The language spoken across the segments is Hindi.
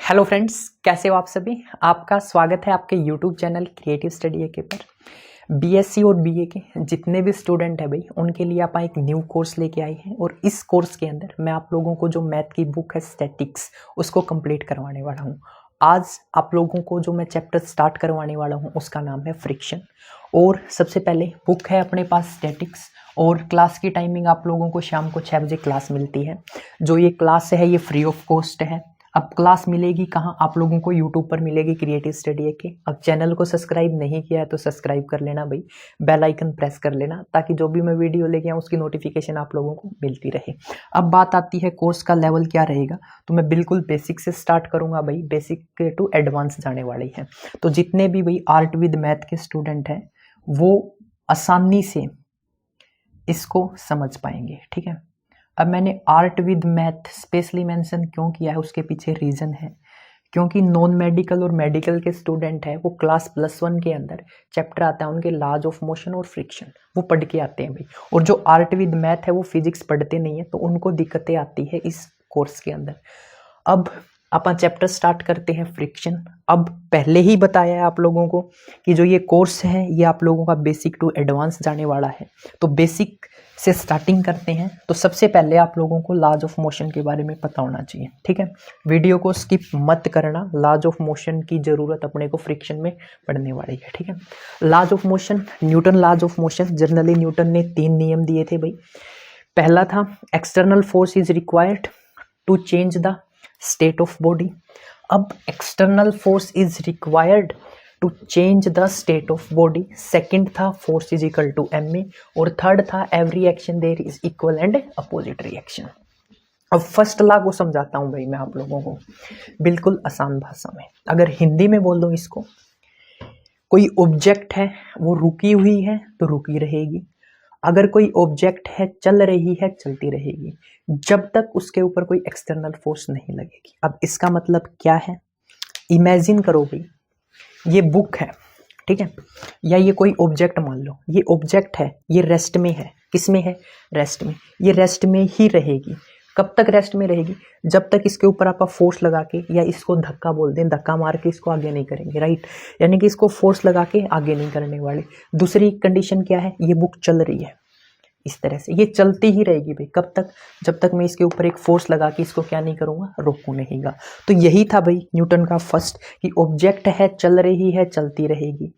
हेलो फ्रेंड्स, कैसे हो आप सभी। आपका स्वागत है आपके यूट्यूब चैनल क्रिएटिव स्टडी एके पर। बीएससी और बीए के जितने भी स्टूडेंट हैं भाई, उनके लिए आप एक न्यू कोर्स लेके आए हैं और इस कोर्स के अंदर मैं आप लोगों को जो मैथ की बुक है स्टैटिक्स, उसको कंप्लीट करवाने वाला हूं। आज आप लोगों को जो मैं चैप्टर स्टार्ट करवाने वाला हूं उसका नाम है फ्रिक्शन। और सबसे पहले बुक है अपने पास स्टैटिक्स, और क्लास की टाइमिंग आप लोगों को शाम को 6 बजे क्लास मिलती है। जो ये क्लास है ये फ्री ऑफ कॉस्ट है। अब क्लास मिलेगी कहाँ आप लोगों को, यूट्यूब पर मिलेगी क्रिएटिव स्टडी एके। अब चैनल को सब्सक्राइब नहीं किया है तो सब्सक्राइब कर लेना भाई, बेल आइकन प्रेस कर लेना, ताकि जो भी मैं वीडियो लेके आऊँ उसकी नोटिफिकेशन आप लोगों को मिलती रहे। अब बात आती है कोर्स का लेवल क्या रहेगा, तो मैं बिल्कुल बेसिक से स्टार्ट करूंगा भाई, बेसिक टू एडवांस जाने वाली है। तो जितने भी भाई आर्ट विद मैथ के स्टूडेंट हैं वो आसानी से इसको समझ पाएंगे, ठीक है। अब मैंने art with math specially mention क्यों किया है, उसके पीछे रीजन है, क्योंकि नॉन मेडिकल और मेडिकल के स्टूडेंट हैं वो क्लास +1 के अंदर चैप्टर आता है उनके लॉज ऑफ मोशन और फ्रिक्शन, वो पढ़ के आते हैं भाई। और जो आर्ट विद मैथ है वो फिजिक्स पढ़ते नहीं है, तो उनको दिक्कतें आती है इस कोर्स के अंदर। अब अपन चैप्टर स्टार्ट करते हैं फ्रिक्शन। अब पहले ही बताया है आप लोगों को कि जो ये कोर्स है ये आप लोगों का बेसिक टू एडवांस जाने वाला है। तो बेसिक से स्टार्टिंग करते हैं। तो सबसे पहले आप लोगों को लॉज ऑफ मोशन के बारे में पता होना चाहिए, ठीक है। वीडियो को स्किप मत करना, लॉज ऑफ मोशन की जरूरत अपने को फ्रिक्शन में पढ़ने वाली है, ठीक है। Laws of motion, Newton laws of motion. Generally Newton ने 3 नियम दिए थे भाई। पहला था external force is required to change the state of body. अब external force is required to change the state of body. Second था force is equal to ma, और थर्ड था every action there is equal and opposite reaction. अब फर्स्ट लॉ को समझाता हूं भाई मैं आप लोगों को बिल्कुल आसान भाषा में। अगर हिंदी में बोल दूं इसको, कोई ऑब्जेक्ट है वो रुकी हुई है तो रुकी रहेगी, अगर कोई ऑब्जेक्ट है चल रही है चलती रहेगी, जब तक उसके ऊपर कोई एक्सटर्नल फोर्स नहीं लगेगी। अब इसका मतलब क्या है, इमेजिन करो भाई ये बुक है, ठीक है, या ये कोई ऑब्जेक्ट मान लो, ये ऑब्जेक्ट है, ये रेस्ट में है। किस में है? रेस्ट में। ये रेस्ट में ही रहेगी। कब तक रेस्ट में रहेगी? जब तक इसके ऊपर आप फोर्स लगा के, या इसको धक्का बोल दें, धक्का मार के इसको आगे नहीं करेंगे, राइट। यानी कि इसको फोर्स लगा के आगे नहीं करने वाले। दूसरी कंडीशन क्या है, ये बुक चल रही है, इस तरह से ये चलती ही रहेगी भाई। कब तक? जब तक मैं इसके ऊपर एक फोर्स लगा के इसको क्या नहीं करूंगा, रोकू नहींगा। तो यही था भाई न्यूटन का फर्स्ट, कि ऑब्जेक्ट है चल रही है चलती रहेगी,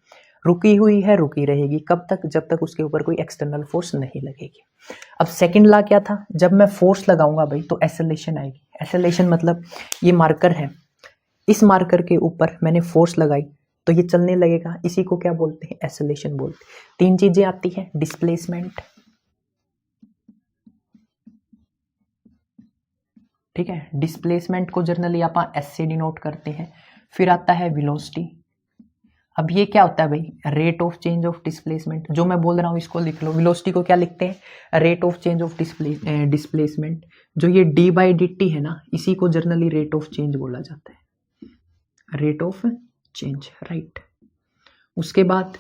रुकी हुई है रुकी रहेगी। कब तक? जब तक उसके ऊपर कोई एक्सटर्नल फोर्स नहीं लगेगी। अब सेकंड लॉ क्या था, जब मैं फोर्स लगाऊंगा भाई तो एक्सेलरेशन आएगी। एक्सेलरेशन मतलब ये मार्कर है, इस मार्कर के ऊपर मैंने फोर्स लगाई तो ये चलने लगेगा, इसी को क्या बोलते हैं? एक्सेलरेशन बोलते हैं। 3 चीजें आती है, डिस्प्लेसमेंट, ठीक है, डिस्प्लेसमेंट को जनरली आप एस से डिनोट करते हैं। फिर आता है वेलोसिटी। अब ये क्या होता है भाई? Rate of change of displacement. जो मैं बोल रहा हूँ इसको लिख लो। वेलोसिटी को क्या लिखते हैं? Rate of change of displacement. जो ये d/dt है ना, इसी को जनरली रेट ऑफ चेंज बोला जाता है, रेट ऑफ चेंज, राइट। उसके बाद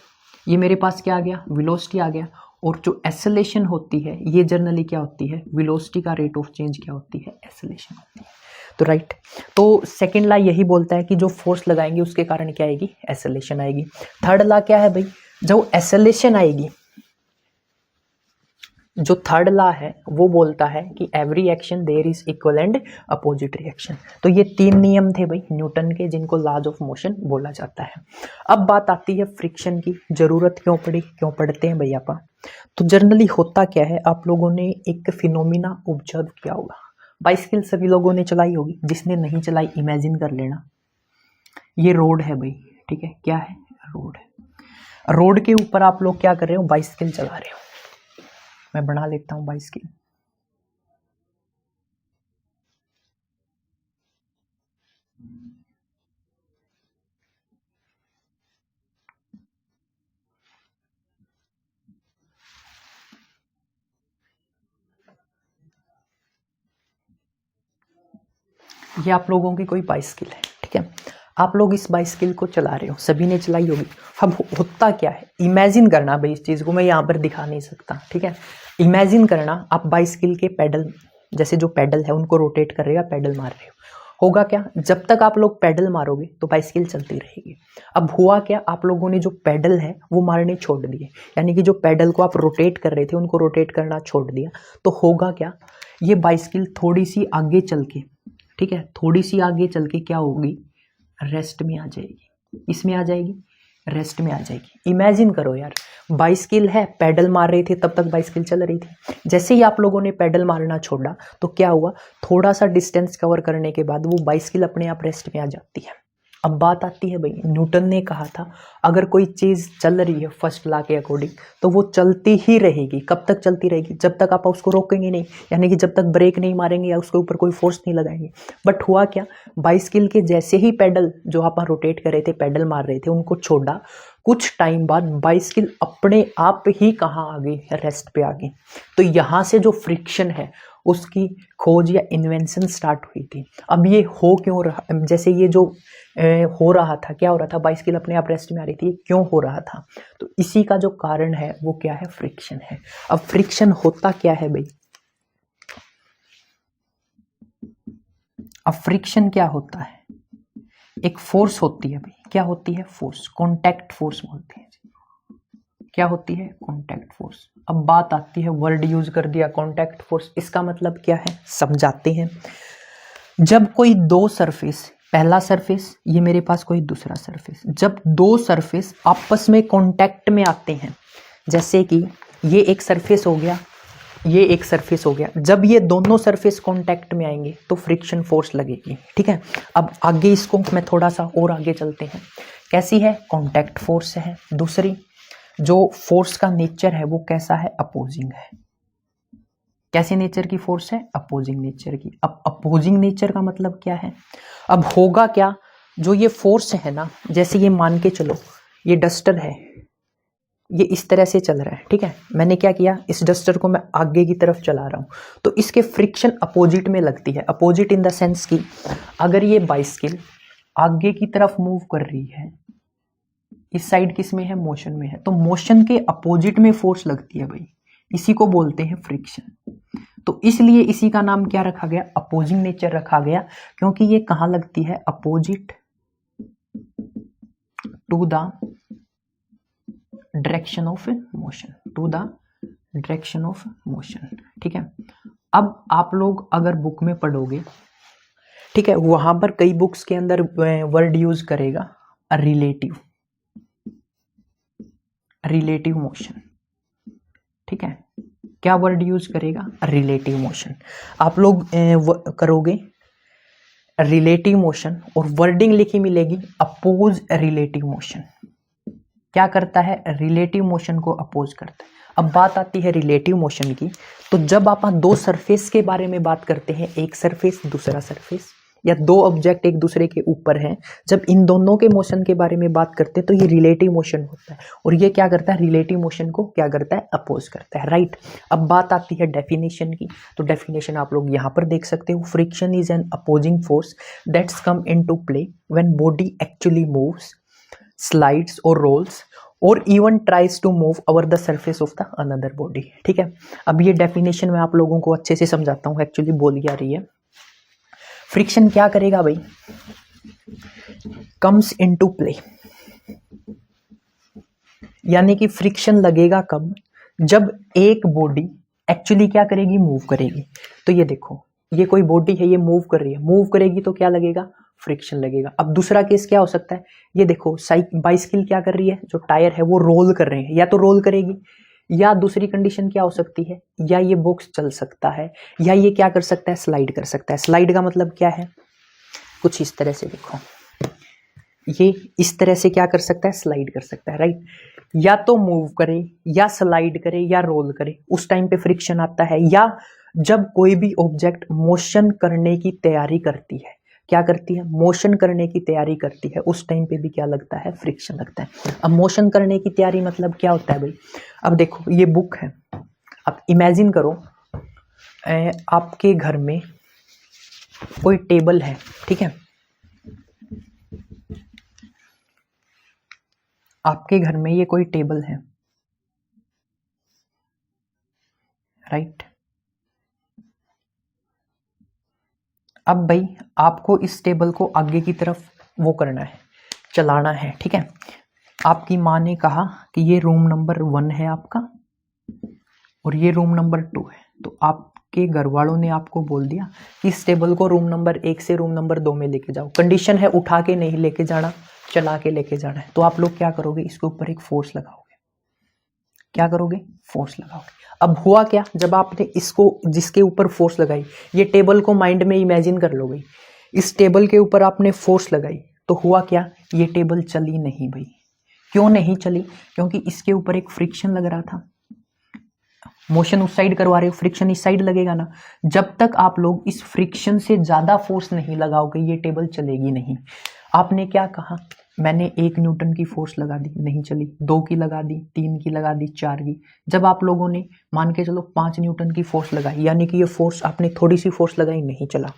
ये मेरे पास क्या आ गया? वेलोसिटी आ गया। और जो एक्सेलरेशन होती है ये जनरली क्या होती है? वेलोसिटी का रेट ऑफ चेंज क्या होती है? एक्सेलरेशन होती है। तो राइट, तो सेकंड लॉ यही बोलता है कि जो फोर्स लगाएंगे उसके कारण क्या आएगी? एक्सेलरेशन आएगी। थर्ड लॉ क्या है भाई? जो एक्सेलरेशन आएगी, जो थर्ड लॉ है वो बोलता है कि every action there is equal and opposite reaction. तो ये 3 नियम थे भाई न्यूटन के, जिनको लॉज ऑफ मोशन बोला जाता है। अब बात आती है फ्रिक्शन की। जरूरत क्यों पड़ी, क्यों पढ़ते हैं भैया पा? तो जनरली होता क्या है, आप लोगों ने एक फिनोमिना ऑब्जर्व किया होगा। बाइसिकल सभी लोगों ने चलाई होगी, जिसने नहीं चलाई इमेजिन कर लेना, ये रोड है भाई, ठीक है। क्या है? रोड है। रोड के ऊपर आप लोग क्या कर रहे हो? बाइसिकल चला रहे हो। मैं बना लेता हूं बाइसिकल। ये आप लोगों की कोई बाइसिकल है, ठीक है। आप लोग इस बाइसिकल को चला रहे हो, सभी ने चलाई होगी। अब होता क्या है, इमेजिन करना भाई, इस चीज को मैं यहाँ पर दिखा नहीं सकता, ठीक है। इमेजिन करना आप बाइसिकल के पेडल, जैसे जो पेडल है उनको रोटेट कर रहे हो या पेडल मार रहे हो, होगा क्या, जब तक आप लोग पैडल मारोगे तो बाइसिकल चलती रहेगी। अब हुआ क्या, आप लोगों ने जो पैडल है वो मारने छोड़ दिए, यानी कि जो पैडल को आप रोटेट कर रहे थे उनको रोटेट करना छोड़ दिया, तो होगा क्या, ये बाइसिकल थोड़ी सी आगे चल के, ठीक है, थोड़ी सी आगे चल के क्या होगी, रेस्ट में आ जाएगी। इसमें आ जाएगी, रेस्ट में आ जाएगी। इमेजिन करो यार, बाइसिकल है, पैडल मार रहे थे तब तक बाइसिकल चल रही थी, जैसे ही आप लोगों ने पैडल मारना छोड़ा तो क्या हुआ, थोड़ा सा डिस्टेंस कवर करने के बाद वो बाइसिकल अपने आप रेस्ट में आ जाती है। अब बात आती है भाई, न्यूटन ने कहा था अगर कोई चीज़ चल रही है फर्स्ट लॉ के अकॉर्डिंग तो वो चलती ही रहेगी। कब तक चलती रहेगी, जब तक आप उसको रोकेंगे नहीं, यानी कि जब तक ब्रेक नहीं मारेंगे या उसके ऊपर कोई फोर्स नहीं लगाएंगे। बट हुआ क्या, बाइसिकल के जैसे ही पैडल जो आप रोटेट कर रहे थे, पैडल मार रहे थे, उनको छोड़ा, कुछ टाइम बाद बाइसिकल अपने आप ही कहाँ आ गई, रेस्ट पे आ गई। तो यहाँ से जो फ्रिक्शन है उसकी खोज या इन्वेंशन स्टार्ट हुई थी। अब ये हो क्यों रहा, जैसे ये जो हो रहा था, क्या हो रहा था, बाइसिकल अपने आप रेस्ट में आ रही थी, क्यों हो रहा था, तो इसी का जो कारण है वो क्या है, फ्रिक्शन है। अब फ्रिक्शन होता क्या है भाई, अब फ्रिक्शन क्या होता है, एक फोर्स होती है भाई, क्या होती है, फोर्स, कॉन्टैक्ट फोर्स बोलते हैं। क्या होती है, कॉन्टैक्ट फोर्स। अब बात आती है, वर्ड यूज कर दिया कॉन्टैक्ट फोर्स, इसका मतलब क्या है, समझाते हैं। जब कोई दो सरफेस, पहला सरफेस, ये मेरे पास कोई दूसरा सरफेस, जब दो सरफेस आपस में कांटेक्ट में आते हैं, जैसे कि ये एक सरफेस हो गया, ये एक सरफेस हो गया, जब ये दोनों सरफेस कांटेक्ट में आएंगे तो फ्रिक्शन फोर्स लगेगी, ठीक है। अब आगे इसको मैं थोड़ा सा और आगे चलते हैं, कैसी है, कांटेक्ट फोर्स है। दूसरी जो फोर्स का नेचर है वो कैसा है, अपोजिंग है। कैसे नेचर की फोर्स है, अपोजिंग नेचर की। अब अपोजिंग नेचर का मतलब क्या है, अब होगा क्या, जो ये फोर्स है ना, जैसे ये मान के चलो ये डस्टर है, ये इस तरह से चल रहा है, ठीक है, मैंने क्या किया, इस डस्टर को मैं आगे की तरफ चला रहा हूं, तो इसके फ्रिक्शन अपोजिट में लगती है। अपोजिट इन द सेंस कि अगर ये बाइसिकल आगे की तरफ मूव कर रही है, इस साइड किस में है, मोशन में है, तो मोशन के अपोजिट में फोर्स लगती है भाई, इसी को बोलते हैं फ्रिक्शन। तो इसलिए इसी का नाम क्या रखा गया, अपोजिंग नेचर रखा गया, क्योंकि ये कहां लगती है, opposite to the direction of motion, to the direction of motion, ठीक है। अब आप लोग अगर बुक में पढ़ोगे, ठीक है, वहां पर कई बुक्स के अंदर वर्ड यूज करेगा रिलेटिव, रिलेटिव मोशन, ठीक है, क्या वर्ड यूज करेगा, रिलेटिव मोशन। आप लोग करोगे रिलेटिव मोशन और वर्डिंग लिखी मिलेगी अपोज रिलेटिव मोशन। क्या करता है, रिलेटिव मोशन को अपोज करता है। अब बात आती है रिलेटिव मोशन की, तो जब आप दो सरफेस के बारे में बात करते हैं, एक सरफेस दूसरा सरफेस, या दो ऑब्जेक्ट एक दूसरे के ऊपर हैं, जब इन दोनों के मोशन के बारे में बात करते हैं तो ये रिलेटिव मोशन होता है, और ये क्या करता है, रिलेटिव मोशन को क्या करता है, अपोज करता है, राइट। अब बात आती है डेफिनेशन की, तो डेफिनेशन आप लोग यहाँ पर देख सकते हो, friction is an opposing force that's come into play when body actually moves, slides और रोल्स और even tries to move over the surface of the another body, ठीक है। अब ये डेफिनेशन मैं आप लोगों को अच्छे से समझाता हूँ, एक्चुअली बोल क्या रही है। फ्रिक्शन क्या करेगा भाई, कम्स इनटू प्ले, यानी कि फ्रिक्शन लगेगा कब, जब एक बॉडी एक्चुअली क्या करेगी, मूव करेगी। तो ये देखो, ये कोई बॉडी है, ये मूव कर रही है, मूव करेगी तो क्या लगेगा, फ्रिक्शन लगेगा। अब दूसरा केस क्या हो सकता है, ये देखो बाइसिकल क्या कर रही है, जो टायर है वो रोल कर रहे हैं, या तो रोल करेगी, या दूसरी कंडीशन क्या हो सकती है, या ये बॉक्स चल सकता है, या ये क्या कर सकता है, स्लाइड कर सकता है। स्लाइड का मतलब क्या है, कुछ इस तरह से देखो, ये इस तरह से क्या कर सकता है, स्लाइड कर सकता है, राइट। या तो मूव करे, या स्लाइड करे, या रोल करे, उस टाइम पे फ्रिक्शन आता है। या जब कोई भी ऑब्जेक्ट मोशन करने की तैयारी करती है, क्या करती है, मोशन करने की तैयारी करती है, उस टाइम पे भी क्या लगता है, फ्रिक्शन लगता है। अब मोशन करने की तैयारी मतलब क्या होता है भाई, अब देखो ये बुक है, अब इमेजिन करो आपके घर में कोई टेबल है, ठीक है, आपके घर में ये कोई टेबल है, राइट। अब भाई आपको इस टेबल को आगे की तरफ वो करना है, चलाना है, ठीक है। आपकी माँ ने कहा कि ये रूम नंबर 1 है आपका और ये रूम नंबर 2 है, तो आपके घर वालों ने आपको बोल दिया कि इस टेबल को रूम नंबर 1 से रूम नंबर 2 में लेके जाओ। कंडीशन है उठा के नहीं लेके जाना, चला के लेके जाना है। तो आप लोग क्या करोगे, इसके ऊपर एक फोर्स लगाओगे। क्या करोगे, फोर्स लगाओगे। अब हुआ क्या, जब आपने इसको जिसके ऊपर फोर्स लगाई, ये टेबल को माइंड में इमेजिन कर लो भाई, इस टेबल के ऊपर आपने फोर्स लगाई तो हुआ क्या, ये टेबल चली नहीं भाई। क्यों नहीं चली, क्योंकि इसके ऊपर एक फ्रिक्शन लग रहा था। मोशन उस साइड करवा रहे हो, फ्रिक्शन इस साइड लगेगा ना। जब तक आप लोग इस फ्रिक्शन से ज्यादा फोर्स नहीं लगाओगे ये टेबल चलेगी नहीं। आपने क्या कहा, मैंने 1 न्यूटन की फोर्स लगा दी, नहीं चली। 2 की लगा दी, 3 की लगा दी, 4 की। जब आप लोगों ने मान के चलो 5 न्यूटन की फोर्स लगाई, यानी कि ये फोर्स आपने थोड़ी सी फोर्स लगाई, नहीं चला।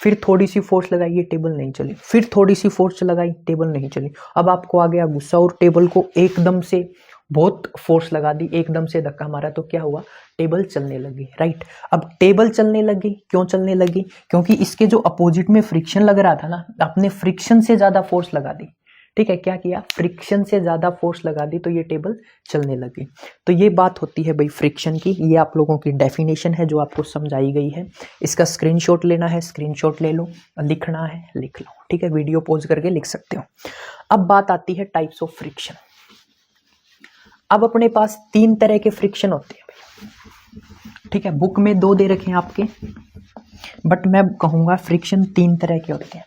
फिर थोड़ी सी फोर्स लगाई, ये टेबल नहीं चली। फिर थोड़ी सी फोर्स लगाई, टेबल नहीं चली। अब आपको आ गया गुस्सा और टेबल को एकदम से बहुत फोर्स लगा दी, एकदम से धक्का मारा, तो क्या हुआ, टेबल चलने लगी, राइट। अब टेबल चलने लगी, क्यों चलने लगी, क्योंकि इसके जो अपोजिट में फ्रिक्शन लग रहा था ना, आपने फ्रिक्शन से ज्यादा फोर्स लगा दी, ठीक है। क्या किया, फ्रिक्शन से ज्यादा फोर्स लगा दी, तो ये टेबल चलने लगी। तो ये बात होती है भाई फ्रिक्शन की। ये आप लोगों की डेफिनेशन है जो आपको समझाई गई है। इसका स्क्रीनशॉट लेना है, स्क्रीनशॉट ले लो, लिखना है लिख लो, ठीक है। वीडियो पॉज करके लिख सकते हो। अब बात आती है टाइप्स ऑफ फ्रिक्शन। अब अपने पास 3 तरह के फ्रिक्शन होते हैं भाई, ठीक है। बुक में 2 दे रखे हैं आपके, बट मैं कहूंगा फ्रिक्शन 3 तरह के होते हैं।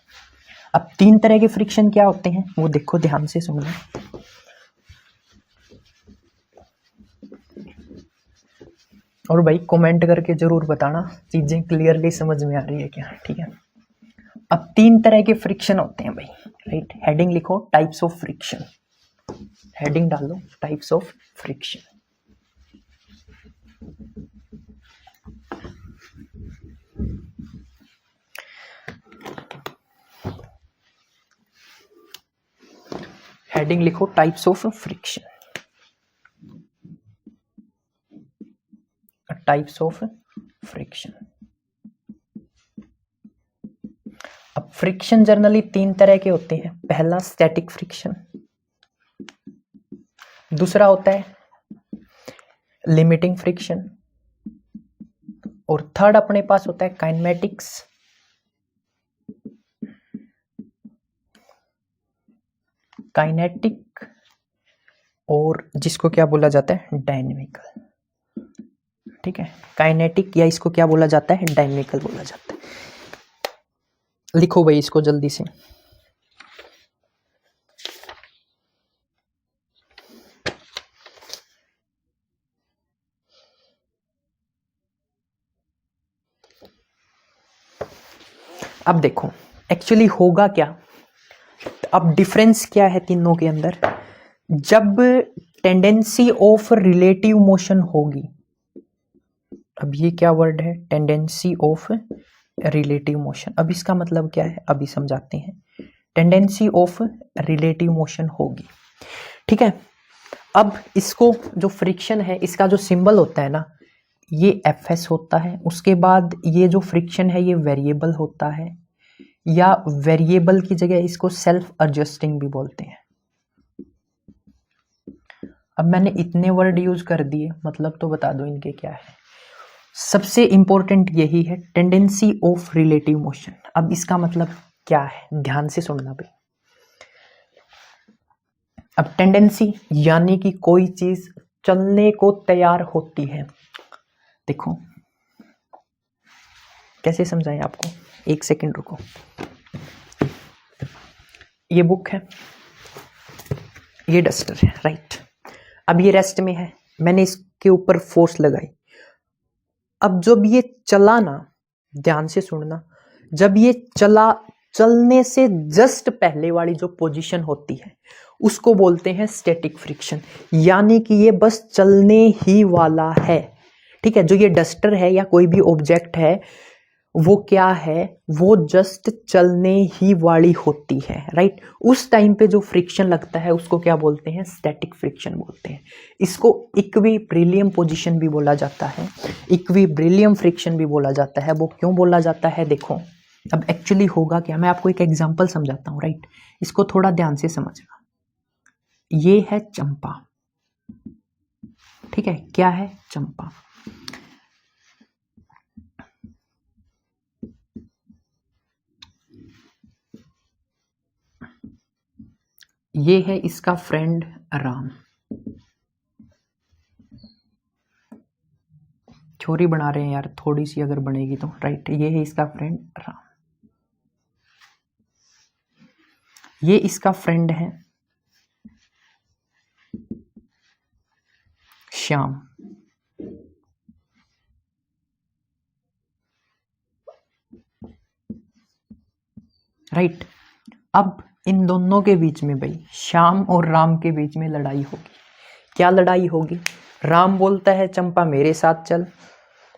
अब 3 तरह के फ्रिक्शन क्या होते हैं वो देखो, ध्यान से सुनना। और भाई कमेंट करके जरूर बताना चीजें क्लियरली समझ में आ रही है क्या, ठीक है। अब 3 तरह के फ्रिक्शन होते हैं भाई, राइट। हेडिंग लिखो, टाइप्स ऑफ फ्रिक्शन। हेडिंग डालो, टाइप्स ऑफ फ्रिक्शन। हेडिंग लिखो, types of friction. Types of friction. अब फ्रिक्शन जनरली 3 तरह के होते हैं। पहला स्टैटिक फ्रिक्शन, दूसरा होता है लिमिटिंग फ्रिक्शन, और थर्ड अपने पास होता है काइनेमेटिक्स। काइनेटिक, और जिसको क्या बोला जाता है, डायनेमिकल, ठीक है। काइनेटिक या इसको क्या बोला जाता है, डायनेमिकल बोला जाता है। लिखो भाई इसको जल्दी से। अब देखो एक्चुअली होगा क्या, अब डिफरेंस क्या है तीनों के अंदर। जब टेंडेंसी ऑफ रिलेटिव मोशन होगी, अब ये क्या वर्ड है, टेंडेंसी ऑफ रिलेटिव मोशन। अब इसका मतलब क्या है, अभी समझाते हैं। टेंडेंसी ऑफ रिलेटिव मोशन होगी, ठीक है। अब इसको जो फ्रिक्शन है, इसका जो सिंबल होता है ना, ये एफएस होता है। उसके बाद ये जो फ्रिक्शन है ये वेरिएबल होता है, या वेरिएबल की जगह इसको सेल्फ एडजस्टिंग भी बोलते हैं। अब मैंने इतने वर्ड यूज कर दिए, मतलब तो बता दो इनके क्या है। सबसे इंपॉर्टेंट यही है, टेंडेंसी ऑफ रिलेटिव मोशन। अब इसका मतलब क्या है, ध्यान से सुनना भाई। अब टेंडेंसी यानी कि कोई चीज चलने को तैयार होती है। देखो कैसे समझाएं आपको, एक सेकंड रुको। ये बुक है, ये डस्टर है, राइट। अब ये रेस्ट में है, मैंने इसके ऊपर फोर्स लगाई। अब जब ये चला ना, ध्यान से सुनना, जब ये चला, चलने से जस्ट पहले वाली जो पोजीशन होती है उसको बोलते हैं स्टैटिक फ्रिक्शन, यानी कि ये बस चलने ही वाला है, ठीक है। जो ये डस्टर है या कोई भी ऑब्जेक्ट है वो क्या है, वो जस्ट चलने ही वाली होती है, राइट। उस टाइम पे जो फ्रिक्शन लगता है उसको क्या बोलते हैं, स्टैटिक फ्रिक्शन बोलते हैं। इसको इक्विब्रिलियम पोजीशन भी बोला जाता है, इक्विब्रिलियम फ्रिक्शन भी बोला जाता है। वो क्यों बोला जाता है, देखो अब एक्चुअली होगा क्या, मैं आपको एक एग्जांपल समझाता हूँ, राइट। इसको थोड़ा ध्यान से समझना। ये है चंपा, ठीक है, क्या है, चंपा। ये है इसका फ्रेंड राम। छोरी बना रहे हैं यार, थोड़ी सी अगर बनेगी तो, राइट। ये है इसका फ्रेंड राम, ये इसका फ्रेंड है श्याम, राइट। अब इन दोनों के बीच में भाई, श्याम और राम के बीच में लड़ाई होगी। क्या लड़ाई होगी? राम बोलता है चंपा मेरे साथ चल,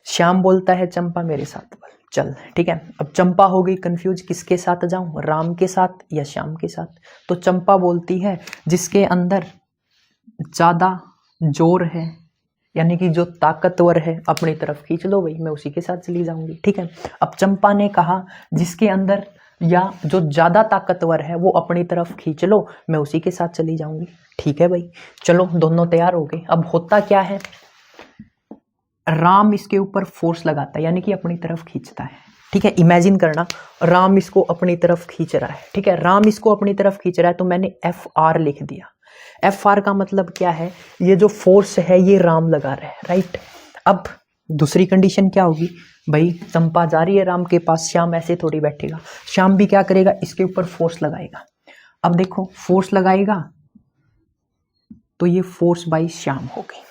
श्याम बोलता है चंपा मेरे साथ चल, ठीक है। अब चंपा हो गई कंफ्यूज, किसके साथ जाऊं, राम के साथ या श्याम के साथ। तो चंपा बोलती है जिसके अंदर ज्यादा जोर है, यानी कि जो ताकतवर है, अपनी तरफ खींच लो भाई, मैं उसी के साथ चली जाऊंगी, ठीक है। अब चंपा ने कहा जिसके अंदर या जो ज्यादा ताकतवर है वो अपनी तरफ खींच लो, मैं उसी के साथ चली जाऊंगी, ठीक है भाई। चलो दोनों तैयार हो गए। अब होता क्या है, राम इसके ऊपर फोर्स लगाता है, यानी कि अपनी तरफ खींचता है, ठीक है। इमेजिन करना, राम इसको अपनी तरफ खींच रहा है, ठीक है। राम इसको अपनी तरफ खींच रहा है तो मैंने FR लिख दिया। FR का मतलब क्या है, ये जो फोर्स है ये राम लगा रहा है, राइट। अब दूसरी कंडीशन क्या होगी भाई, चंपा जा रही है राम के पास, श्याम ऐसे थोड़ी बैठेगा, श्याम भी क्या करेगा, इसके ऊपर फोर्स लगाएगा। अब देखो फोर्स लगाएगा तो ये फोर्स बाई श्याम हो गई।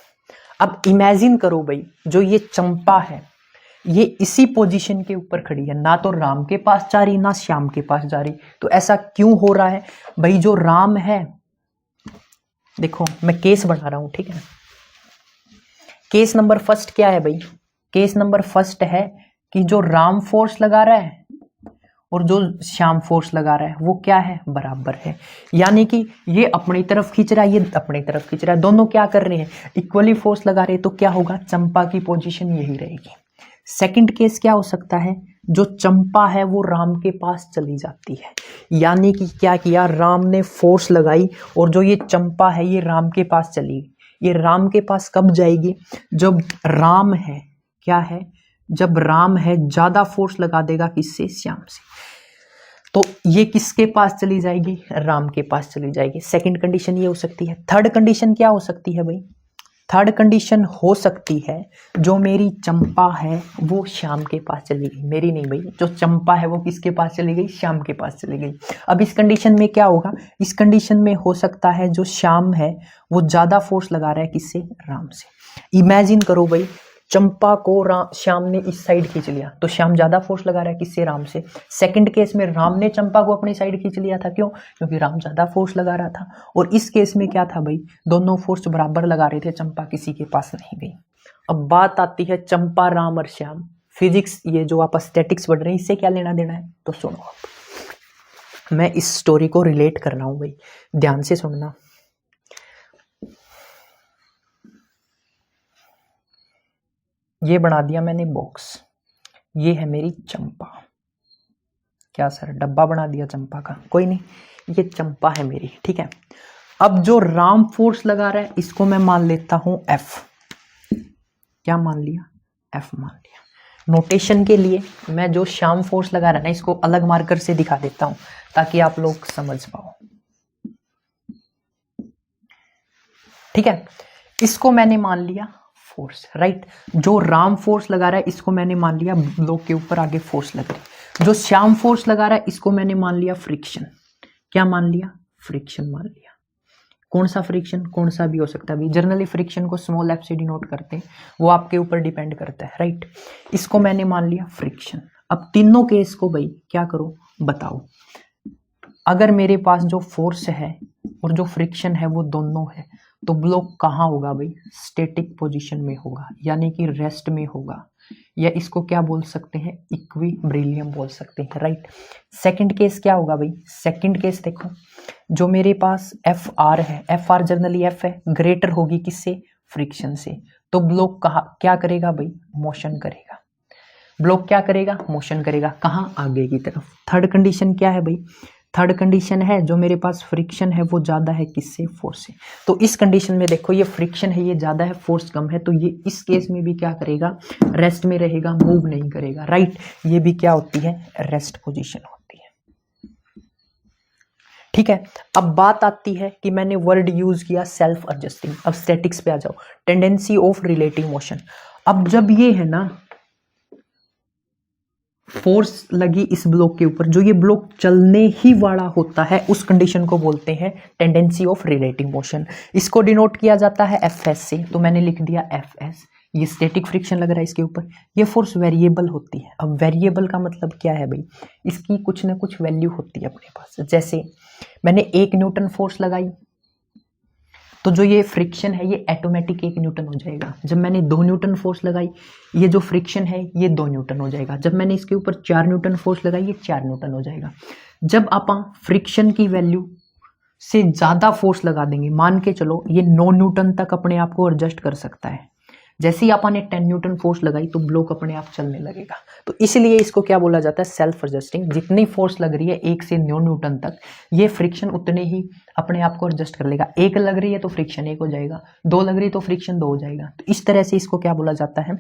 अब इमेजिन करो भाई, जो ये चंपा है ये इसी पोजीशन के ऊपर खड़ी है, ना तो राम के पास जा रही ना श्याम के पास जा रही। तो ऐसा क्यों हो रहा है भाई, जो राम है, देखो मैं केस बना रहा हूं, ठीक है। केस नंबर फर्स्ट क्या है भाई, केस नंबर फर्स्ट है कि जो राम फोर्स लगा रहा है और जो श्याम फोर्स लगा रहा है वो क्या है, बराबर है। यानी कि ये अपनी तरफ खींच रहा है, ये अपनी तरफ खींच रहा है, दोनों क्या कर रहे हैं, इक्वली फोर्स लगा रहे हैं। तो क्या होगा, चंपा की पोजीशन यही रहेगी। सेकंड केस क्या हो सकता है, जो चंपा है वो राम के पास चली जाती है, यानी कि क्या किया, राम ने फोर्स लगाई और जो ये चंपा है ये राम के पास चली गई। ये राम के पास कब जाएगी, जब राम है, क्या है, जब राम है ज्यादा फोर्स लगा देगा, किससे, श्याम से। तो ये किसके पास चली जाएगी, राम के पास चली जाएगी। सेकंड कंडीशन ये हो सकती है। थर्ड कंडीशन क्या हो सकती है भाई, थर्ड कंडीशन हो सकती है जो मेरी चंपा है वो श्याम के पास चली गई, मेरी नहीं भाई, जो चंपा है वो किसके पास चली गई, श्याम के पास चली गई। अब इस कंडीशन में क्या होगा, इस कंडीशन में हो सकता है जो श्याम है वो ज्यादा फोर्स लगा रहा है, किससे, राम से। इमेजिन करो भाई, चंपा को श्याम ने इस साइड खींच लिया तो श्याम ज्यादा फोर्स लगा रहा है, किससे, राम से। सेकंड केस में राम ने चंपा को अपनी साइड खींच लिया था, क्यों, क्योंकि राम ज्यादा फोर्स लगा रहा था। और इस केस में क्या था भाई, दोनों फोर्स बराबर लगा रहे थे, चंपा किसी के पास नहीं गई। अब बात आती है चंपा, राम और श्याम, फिजिक्स, ये जो आप स्टैटिक्स पढ़ रहे हैं इससे क्या लेना देना है, तो सुनो आप, मैं इस स्टोरी को रिलेट कर रहा हूं भाई, ध्यान से सुनना। ये बना दिया मैंने बॉक्स, ये है मेरी चंपा। क्या सर, डब्बा बना दिया चंपा का, कोई नहीं, ये चंपा है मेरी, ठीक है। अब जो राम फोर्स लगा रहा है इसको मैं मान लेता हूं F। क्या मान लिया, F मान लिया। नोटेशन के लिए मैं जो श्याम फोर्स लगा रहा है ना इसको अलग मार्कर से दिखा देता हूं ताकि आप लोग समझ पाओ, ठीक है। इसको मैंने मान लिया फोर्स, राइट। जो राम फोर्स लगा रहा है इसको मैंने मान लिया ब्लॉक के ऊपर आगे फोर्स लग रही है। जो श्याम फोर्स लगा रहा है इसको मैंने मान लिया फ्रिक्शन। क्या मान लिया, फ्रिक्शन मान लिया। कौन सा फ्रिक्शन, कौन सा भी हो सकता है, जनरली फ्रिक्शन को स्मॉल f से डिनोट करते हैं, वो आपके ऊपर डिपेंड करता है, राइट। इसको मैंने मान लिया फ्रिक्शन। अब तीनों केस को भाई क्या करो, बताओ। अगर मेरे पास जो फोर्स है और जो फ्रिक्शन है वो दोनों है तो ब्लॉक कहाँ होगा भाई, स्टैटिक पोजीशन में होगा, यानी कि रेस्ट में होगा, या इसको क्या बोल सकते हैं, इक्विलिब्रियम बोल सकते हैं, राइट। सेकंड केस क्या होगा भाई, सेकंड केस देखो, जो मेरे पास FR है, FR जनरली F है, ग्रेटर होगी किससे, फ्रिक्शन से, तो ब्लॉक कहाँ क्या करेगा भाई, मोशन करेगा। ब्लॉक क्या करेगा, मोशन करेगा, कहाँ, आगे की तरफ। थर्ड कंडीशन क्या है भाई, थर्ड कंडीशन है जो मेरे पास फ्रिक्शन है वो ज़्यादा है किससे, फोर्स से। तो इस कंडीशन में देखो ये फ्रिक्शन है, ये ज़्यादा है, फोर्स कम है, तो ये इस केस में भी क्या करेगा, रेस्ट में रहेगा, मूव नहीं करेगा, राइट। ये भी क्या होती है, रेस्ट पोजीशन होती है। ठीक है, अब बात आती है कि मैंने वर्ड यूज किया सेल्फ एडजस्टिंग। अब स्टैटिक्स पे आ जाओ, टेंडेंसी ऑफ रिलेटिव मोशन। अब जब ये है ना फोर्स लगी इस ब्लॉक के ऊपर, जो ये ब्लॉक चलने ही वाला होता है, उस कंडीशन को बोलते हैं टेंडेंसी ऑफ रिलेटिव मोशन। इसको डिनोट किया जाता है एफ एस से, तो मैंने लिख दिया एफ एस। ये स्टैटिक फ्रिक्शन लग रहा है इसके ऊपर। ये फोर्स वेरिएबल होती है। अब वेरिएबल का मतलब क्या है भाई, इसकी कुछ ना कुछ वैल्यू होती है अपने पास। जैसे मैंने 1 न्यूटन फोर्स लगाई, तो जो ये फ्रिक्शन है ये ऑटोमेटिक 1 न्यूटन हो जाएगा। जब मैंने 2 न्यूटन फोर्स लगाई, ये जो फ्रिक्शन है ये 2 न्यूटन हो जाएगा। जब मैंने इसके ऊपर 4 न्यूटन फोर्स लगाई, ये 4 न्यूटन हो जाएगा। जब आप फ्रिक्शन की वैल्यू से ज़्यादा फोर्स लगा देंगे, मान के चलो ये 9 न्यूटन तक अपने आप को एडजस्ट कर सकता है, जैसे ही आपने 10 न्यूटन फोर्स लगाई तो ब्लॉक अपने आप चलने लगेगा। तो इसलिए इसको क्या बोला जाता है, सेल्फ एडजस्टिंग। जितनी फोर्स लग रही है 1 से 9 न्यूटन तक, ये फ्रिक्शन उतने ही अपने आप को एडजस्ट कर लेगा। 1 लग रही है तो फ्रिक्शन 1 हो जाएगा, 2 लग रही है तो फ्रिक्शन 2 हो जाएगा। तो इस तरह से इसको क्या बोला जाता है,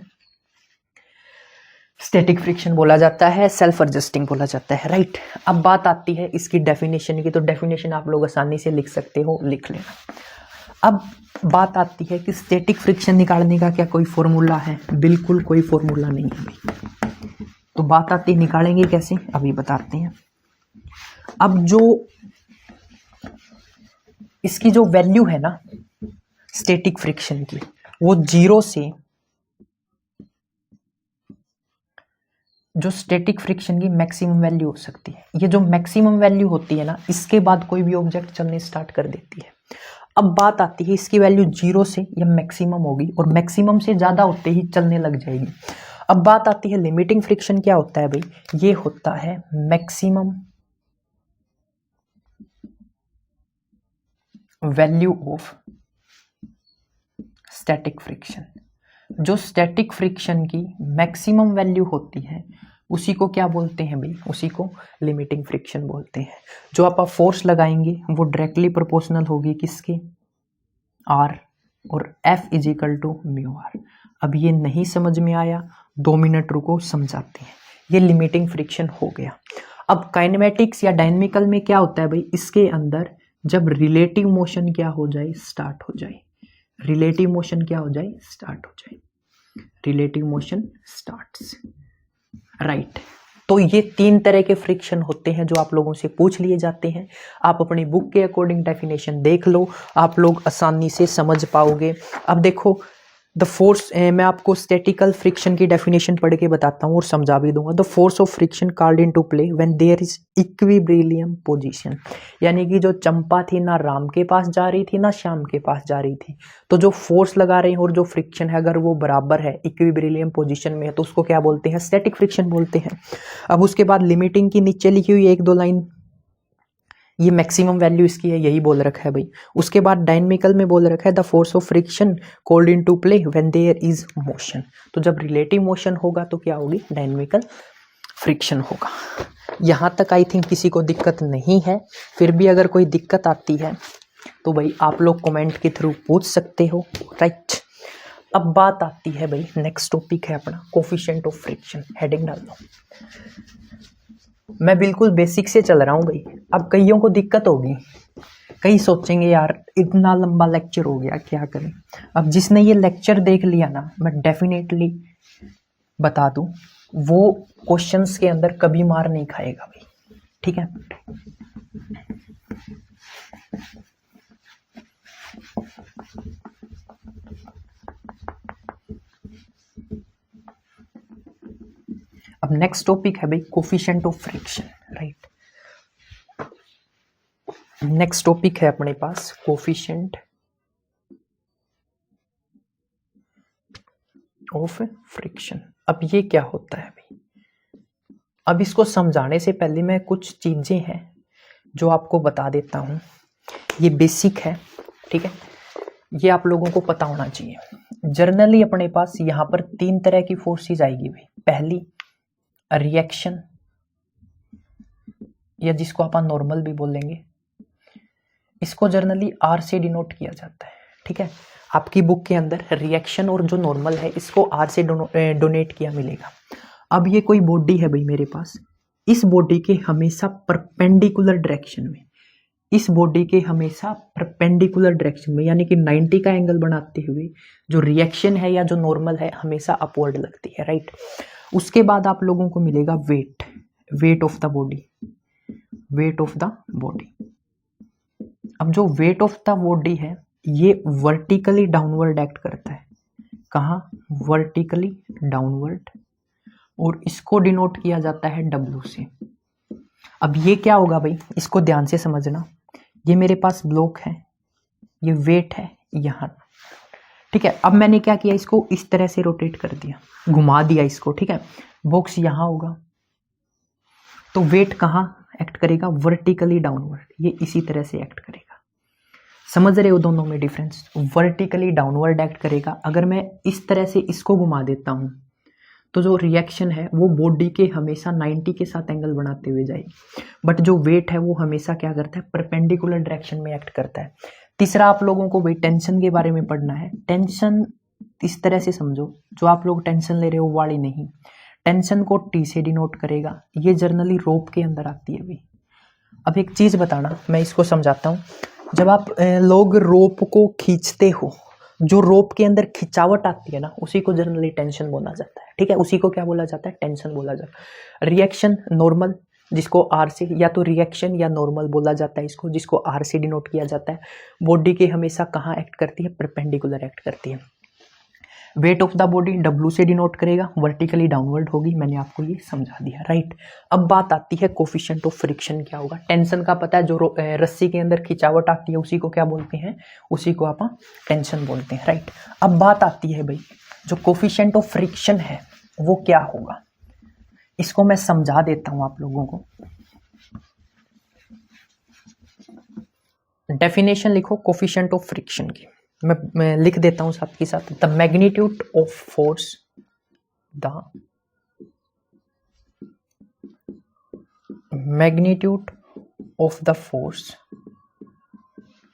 स्टैटिक फ्रिक्शन बोला जाता है, सेल्फ एडजस्टिंग बोला जाता है, राइट। अब बात आती है इसकी डेफिनेशन की, तो डेफिनेशन आप लोग आसानी से लिख सकते हो, लिख लेना। अब बात आती है कि स्टैटिक फ्रिक्शन निकालने का क्या कोई फॉर्मूला है, बिल्कुल कोई फॉर्मूला नहीं है भाई। तो बात आती है निकालेंगे कैसे, अभी बताते हैं। अब जो इसकी जो वैल्यू है ना स्टैटिक फ्रिक्शन की, वो 0 से, जो स्टैटिक फ्रिक्शन की मैक्सिमम वैल्यू हो सकती है, ये जो मैक्सिमम वैल्यू होती है ना, इसके बाद कोई भी ऑब्जेक्ट चलने स्टार्ट कर देती है। अब बात आती है इसकी वैल्यू 0 से या मैक्सिमम होगी, और मैक्सिमम से ज़्यादा होते ही चलने लग जाएगी। अब बात आती है लिमिटिंग फ्रिक्शन क्या होता है भाई, ये होता है maximum value of static friction. जो स्टैटिक फ्रिक्शन की मैक्सिमम वैल्यू होती है उसी को क्या बोलते हैं भाई, उसी को लिमिटिंग फ्रिक्शन बोलते हैं। जो आप फोर्स लगाएंगे वो डायरेक्टली प्रोपोर्शनल होगी किसके, आर, और F is equal to mu R. अब ये नहीं समझ में आया, 2 मिनट रुको समझाते हैं। ये लिमिटिंग फ्रिक्शन हो गया। अब काइनेमेटिक्स या डायनेमिकल में क्या होता है भाई, इसके अंदर जब रिलेटिव मोशन क्या हो जाए, स्टार्ट हो जाए, रिलेटिव मोशन क्या हो जाए, स्टार्ट हो जाए, रिलेटिव मोशन स्टार्ट्स, राइट। तो ये 3 तरह के फ्रिक्शन होते हैं जो आप लोगों से पूछ लिए जाते हैं। आप अपनी बुक के अकॉर्डिंग डेफिनेशन देख लो, आप लोग आसानी से समझ पाओगे। अब देखो द फोर्स, मैं आपको स्टैटिकल फ्रिक्शन की डेफिनेशन पढ़ के बताता हूँ और समझा भी दूंगा। The force of friction called into play when there is equilibrium position, यानी कि जो चंपा थी ना राम के पास जा रही थी ना श्याम के पास जा रही थी, तो जो फोर्स लगा रहे हैं और जो फ्रिक्शन है अगर वो बराबर है, इक्विब्रिलियम पोजीशन में है, तो उसको क्या बोलते हैं, स्टैटिक फ्रिक्शन बोलते हैं। अब उसके बाद लिमिटिंग की नीचे लिखी हुई 1-2 लाइन, ये मैक्सिमम वैल्यू इसकी है, यही बोल रखा है भाई। उसके बाद डायनेमिकल में बोल रखा है the force of friction called into play when there is motion. तो जब रिलेटिव मोशन होगा तो क्या होगी, डायनेमिकल फ्रिक्शन होगा। यहाँ तक आई थिंक किसी को दिक्कत नहीं है। फिर भी अगर कोई दिक्कत आती है तो भाई आप लोग कमेंट के थ्रू पूछ सकते हो, राइट। अब बात आती है भाई, नेक्स्ट टॉपिक है अपना कोफिशिएंट ऑफ फ्रिक्शन। हेडिंग डाल दो। मैं बिल्कुल बेसिक से चल रहा हूँ भाई। अब कईयों को दिक्कत होगी, कई सोचेंगे यार इतना लंबा लेक्चर हो गया क्या करें। अब जिसने ये लेक्चर देख लिया ना, मैं डेफिनेटली बता दूं, वो क्वेश्चंस के अंदर कभी मार नहीं खाएगा भाई, ठीक है। अब नेक्स्ट टॉपिक है भाई coefficient of friction, right. Next topic है अपने पास कोफिशिएंट ऑफ फ्रिक्शन। अब ये क्या होता है भाई, अब इसको समझाने से पहले मैं कुछ चीजें हैं जो आपको बता देता हूं। ये बेसिक है, ठीक है, ये आप लोगों को पता होना चाहिए। जनरली अपने पास यहाँ पर 3 तरह की फोर्सेस आएगी भाई। पहली रिएक्शन या जिसको अपन नॉर्मल भी बोलेंगे, इसको जर्नली आर से डिनोट किया जाता है। ठीक है, आपकी बुक के अंदर रिएक्शन और जो नॉर्मल है इसको आर से डोनेट किया मिलेगा। अब ये कोई बॉडी है भाई मेरे पास, इस बॉडी के हमेशा परपेंडिकुलर डायरेक्शन में, इस बॉडी के हमेशा परपेंडिकुलर डायरेक्शन में यानी कि 90 का एंगल बनाते हुए जो रिएक्शन है या जो नॉर्मल है हमेशा अपवर्ड लगती है, राइट। उसके बाद आप लोगों को मिलेगा weight, weight of the body, weight of the body. अब जो वेट ऑफ द बॉडी है ये वर्टिकली डाउनवर्ड एक्ट करता है, कहाँ, वर्टिकली डाउनवर्ड, और इसको डिनोट किया जाता है W से। अब ये क्या होगा भाई, इसको ध्यान से समझना, ये मेरे पास ब्लॉक है, ये वेट है यहाँ, ठीक है। अब मैंने क्या किया, इसको इस तरह से रोटेट कर दिया, घुमा दिया इसको, ठीक है। बॉक्स यहाँ होगा तो वेट कहाँ एक्ट करेगा, वर्टिकली डाउनवर्ड, ये इसी तरह से एक्ट करेगा। समझ रहे हो दोनों में डिफरेंस, वर्टिकली डाउनवर्ड एक्ट करेगा। अगर मैं इस तरह से इसको घुमा देता हूँ तो जो रिएक्शन है वो बॉडी के हमेशा 90 के साथ एंगल बनाते हुए जाएगी, बट जो वेट है वो हमेशा क्या करता है, परपेंडिकुलर डायरेक्शन में एक्ट करता है। तीसरा आप लोगों को भाई टेंशन के बारे में पढ़ना है। टेंशन इस तरह से समझो, जो आप लोग टेंशन ले रहे हो वाली नहीं, टेंशन को T से डिनोट करेगा, ये जर्नली रोप के अंदर आती है भाई। अब एक चीज बताना, मैं इसको समझाता हूँ। जब आप लोग रोप को खींचते हो, जो रोप के अंदर खिंचावट आती है ना, उसी को जनरली टेंशन बोला जाता है, ठीक है। उसी को क्या बोला जाता है, टेंशन बोला जाता है। रिएक्शन नॉर्मल, जिसको आर से, या तो रिएक्शन या नॉर्मल बोला जाता है इसको, जिसको आर से डिनोट किया जाता है। बॉडी के हमेशा कहाँ एक्ट करती है, परपेंडिकुलर एक्ट करती है। Wait of the body W से डिनोट करेगा, वर्टिकली डाउनवर्ड होगी, मैंने आपको ये समझा दिया, राइट। अब बात आती है कोफिशिएंट ऑफ फ्रिक्शन क्या होगा। टेंशन का पता है, जो रस्सी के अंदर खिंचावट आती है उसी को क्या बोलते हैं, उसी को आप टेंशन बोलते हैं, राइट। अब बात आती है भाई, जो कोफिशिएंट ऑफ फ्रिक्शन है वो क्या होगा, इसको मैं समझा देता हूं आप लोगों को। डेफिनेशन लिखो कोफिशिएंट ऑफ फ्रिक्शन की, मैं लिख देता हूं साथ के साथ। The magnitude of force, the magnitude of the force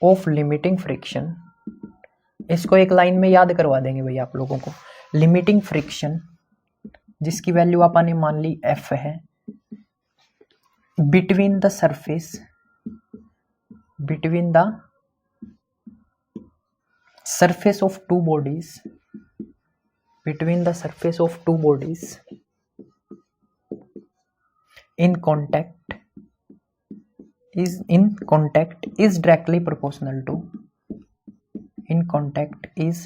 of limiting friction, इसको एक लाइन में याद करवा देंगे भाई आप लोगों को। लिमिटिंग फ्रिक्शन जिसकी वैल्यू आपने मान ली F है, between the surface, between the surface of two bodies, between the surface of two bodies in contact is directly proportional to, in contact is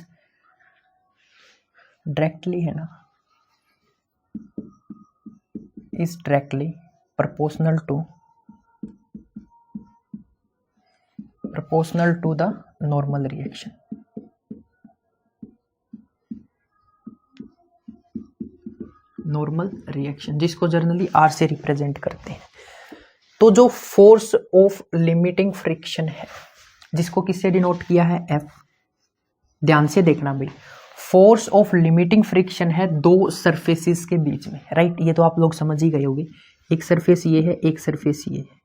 directly है ना, is directly proportional to the normal reaction। Normal reaction जिसको जर्नली आर से रिप्रेजेंट करते हैं। तो जो फोर्स ऑफ लिमिटिंग फ्रिक्शन है, जिसको किससे डिनोट किया है, F। ध्यान से देखना भाई, फोर्स ऑफ लिमिटिंग फ्रिक्शन है दो सरफेसेस के बीच में, राइट। ये तो आप लोग समझ ही गए होंगे, एक सरफेस ये है, एक सरफेस ये है,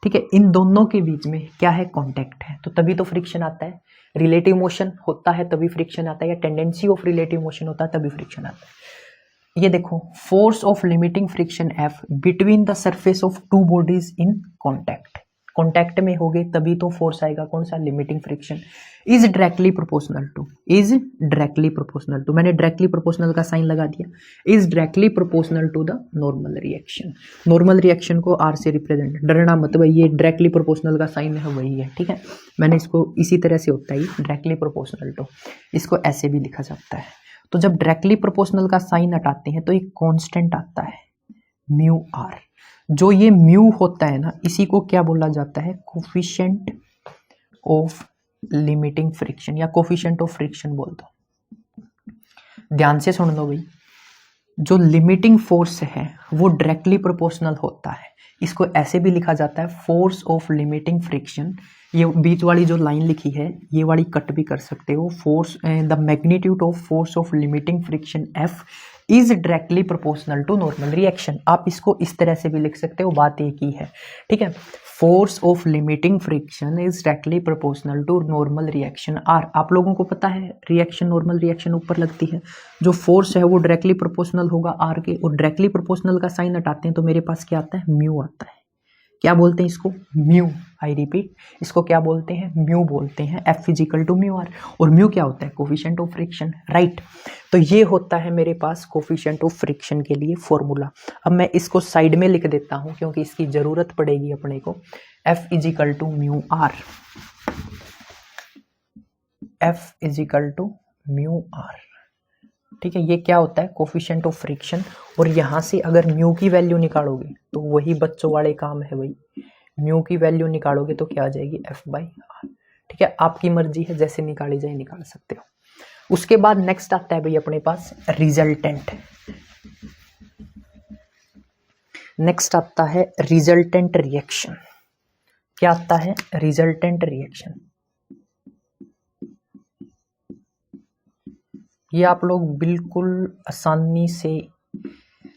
ठीक है। इन दोनों के बीच में क्या है, कांटेक्ट है, तो तभी तो फ्रिक्शन आता है। रिलेटिव मोशन होता है तभी फ्रिक्शन आता है, या टेंडेंसी ऑफ रिलेटिव मोशन होता है तभी फ्रिक्शन आता है। ये देखो, force of limiting friction F between the surface of two bodies in contact, contact में हो गए तभी तो फोर्स आएगा, कौन सा, limiting friction. Is directly proportional to, is directly proportional to, मैंने डायरेक्टली प्रोपोर्शनल का साइन लगा दिया, is directly proportional to the normal reaction. Normal reaction को R से रिप्रेजेंट, डरना मत भाई, ये डायरेक्टली प्रोपोर्शनल का साइन है वही है, ठीक है। मैंने इसको इसी तरह से होता है, डायरेक्टली प्रोपोर्शनल टू, इसको ऐसे भी लिखा जाता है। तो जब डायरेक्टली प्रोपोर्शनल का साइन हटाते हैं तो एक कांस्टेंट आता है म्यू R। जो ये म्यू होता है ना, इसी को क्या बोला जाता है, कोफिशिएंट ऑफ लिमिटिंग फ्रिक्शन या कोफिशिएंट ऑफ फ्रिक्शन बोल दो। ध्यान से सुन लो भाई, जो लिमिटिंग फोर्स है वो डायरेक्टली प्रोपोर्शनल होता है, इसको ऐसे भी लिखा जाता है फोर्स ऑफ लिमिटिंग फ्रिक्शन। ये बीच वाली जो लाइन लिखी है ये वाली कट भी कर सकते हो, force the magnitude of force of limiting friction F is directly proportional to normal reaction. आप इसको इस तरह से भी लिख सकते हो, बात एक ही है, ठीक है। Force of limiting friction is directly proportional to normal reaction R. आप लोगों को पता है रिएक्शन, नॉर्मल रिएक्शन ऊपर लगती है, जो फोर्स है वो डायरेक्टली प्रोपोर्शनल होगा आर के, और डायरेक्टली प्रोपोर्शनल का साइन हटाते हैं तो मेरे पास क्या आता है, म्यू आता है। क्या बोलते हैं इसको, म्यू। आई रिपीट, इसको क्या बोलते हैं, म्यू बोलते हैं। F is equal to mu R, और म्यू क्या होता है, कोफिशिएंट ऑफ फ्रिक्शन, राइट। तो ये होता है मेरे पास कोफिशिएंट ऑफ फ्रिक्शन के लिए फॉर्मूला। अब मैं इसको साइड में लिख देता हूं क्योंकि इसकी जरूरत पड़ेगी अपने को। F is equal to mu R, F is equal to mu R, ठीक है। ये क्या होता है, कोफिशिएंट ऑफ फ्रिक्शन। और यहां से अगर म्यू की वैल्यू निकालोगे तो वही बच्चों वाले काम है भाई, म्यू की वैल्यू निकालोगे तो क्या आ जाएगी, एफ बाई आर, ठीक है। आपकी मर्जी है, जैसे निकाली जाए निकाल सकते हो। उसके बाद नेक्स्ट आता है भाई अपने पास रिजल्टेंट। नेक्स्ट आता है रिजल्टेंट रिएक्शन। क्या आता है, रिजल्टेंट रिएक्शन। ये आप लोग बिल्कुल आसानी से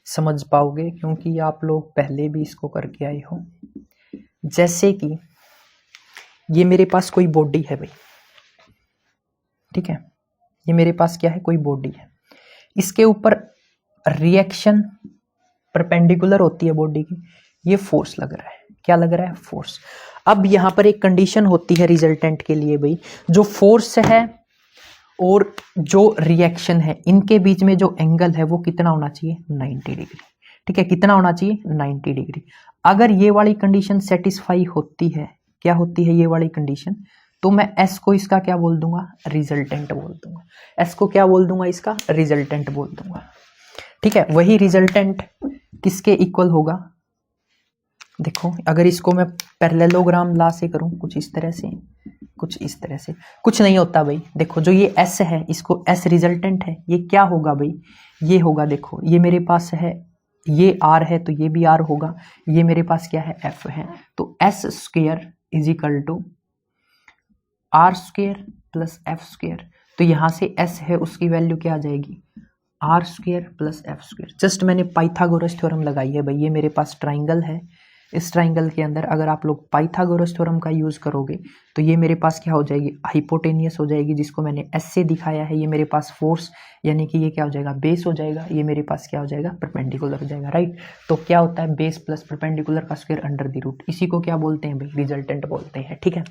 समझ पाओगे क्योंकि आप लोग पहले भी इसको करके आए हो। जैसे कि ये मेरे पास कोई बॉडी है भाई, ठीक है, ये मेरे पास क्या है, कोई बॉडी है, इसके ऊपर रिएक्शन परपेंडिकुलर होती है बॉडी की, ये फोर्स लग रहा है। क्या लग रहा है, फोर्स। अब यहां पर एक कंडीशन होती है रिजल्टेंट के लिए भाई, जो फोर्स है और जो रिएक्शन है इनके बीच में जो एंगल है वो कितना होना चाहिए, 90 डिग्री, ठीक है। कितना होना चाहिए, 90 डिग्री। अगर ये वाली कंडीशन सेटिस्फाई होती है, क्या होती है ये वाली कंडीशन, तो मैं एस को इसका क्या बोल दूंगा, रिजल्टेंट बोल दूंगा। एस को क्या बोल दूंगा, इसका रिजल्टेंट बोल दूंगा, ठीक है। वही रिजल्टेंट किसके इक्वल होगा, देखो अगर इसको मैं पैरेललोग्राम ला से करूं, कुछ इस तरह से, कुछ इस तरह से, कुछ नहीं होता भाई। देखो जो ये एस है, इसको एस रिजल्टेंट है, ये क्या होगा भाई, ये होगा, देखो ये मेरे पास है, ये आर है तो ये भी आर होगा, ये मेरे पास क्या है, एफ है। तो S square is equal to R square plus F square. तो यहां से एस है उसकी वैल्यू क्या आ जाएगी, R square plus F square. Just मैंने पाइथागोरस थ्योरम लगाई है भाई। ये मेरे पास ट्राइंगल है, इस ट्राइंगल के अंदर अगर आप लोग पाइथागोरस थ्योरम का यूज करोगे तो ये मेरे पास क्या हो जाएगी, हाइपोटेनियस हो जाएगी, जिसको मैंने एस से दिखाया है। ये मेरे पास फोर्स यानी कि ये क्या हो जाएगा, बेस हो जाएगा। ये मेरे पास क्या हो जाएगा, परपेंडिकुलर हो जाएगा, राइट। तो क्या होता है, बेस प्लस परपेंडिकुलर का स्क्वायर अंडर द रूट। इसी को क्या बोलते हैं भाई, रिजल्टेंट बोलते हैं, ठीक है।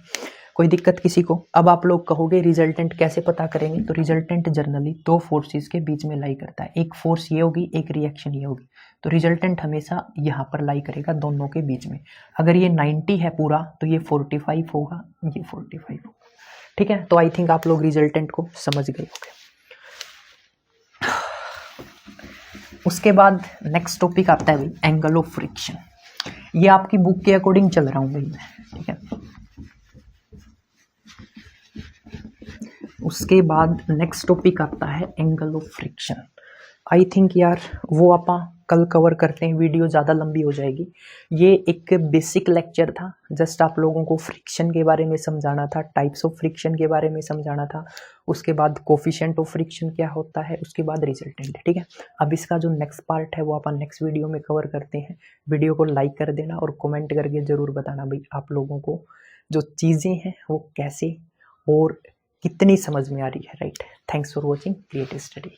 कोई दिक्कत किसी को। अब आप लोग कहोगे रिजल्टेंट कैसे पता करेंगे, तो रिजल्टेंट जनरली दो फोर्सेस के बीच में लाई करता है। एक फोर्स ये होगी, एक रिएक्शन ये होगी। तो रिजल्टेंट हमेशा यहाँ पर लाई करेगा दोनों के बीच में। अगर ये 90 है पूरा तो ये 45 होगा, ये 45 होगा, ठीक है। तो आई थिंक आप लोग रिजल्टेंट को समझ गए होंगे। उसके बाद नेक्स्ट टॉपिक आता है भाई एंगल ऑफ फ्रिक्शन। ये आपकी बुक के अकॉर्डिंग चल रहा हूँ भाई मैं, ठीक है। उसके बाद नेक्स्ट टॉपिक आता है angle of friction. I think यार वो आप कल कवर करते हैं, वीडियो ज़्यादा लंबी हो जाएगी। ये एक बेसिक लेक्चर था, जस्ट आप लोगों को फ्रिक्शन के बारे में समझाना था, टाइप्स ऑफ फ्रिक्शन के बारे में समझाना था। उसके बाद कोफिशिएंट ऑफ फ्रिक्शन क्या होता है, उसके बाद रिजल्टेंट, ठीक है। अब इसका जो नेक्स्ट पार्ट है वो अपन नेक्स्ट वीडियो में कवर करते हैं। वीडियो को लाइक कर देना और कमेंट करके ज़रूर बताना भाई आप लोगों को जो चीज़ें हैं वो कैसे और कितनी समझ में आ रही है, right. Thanks for watching creative study.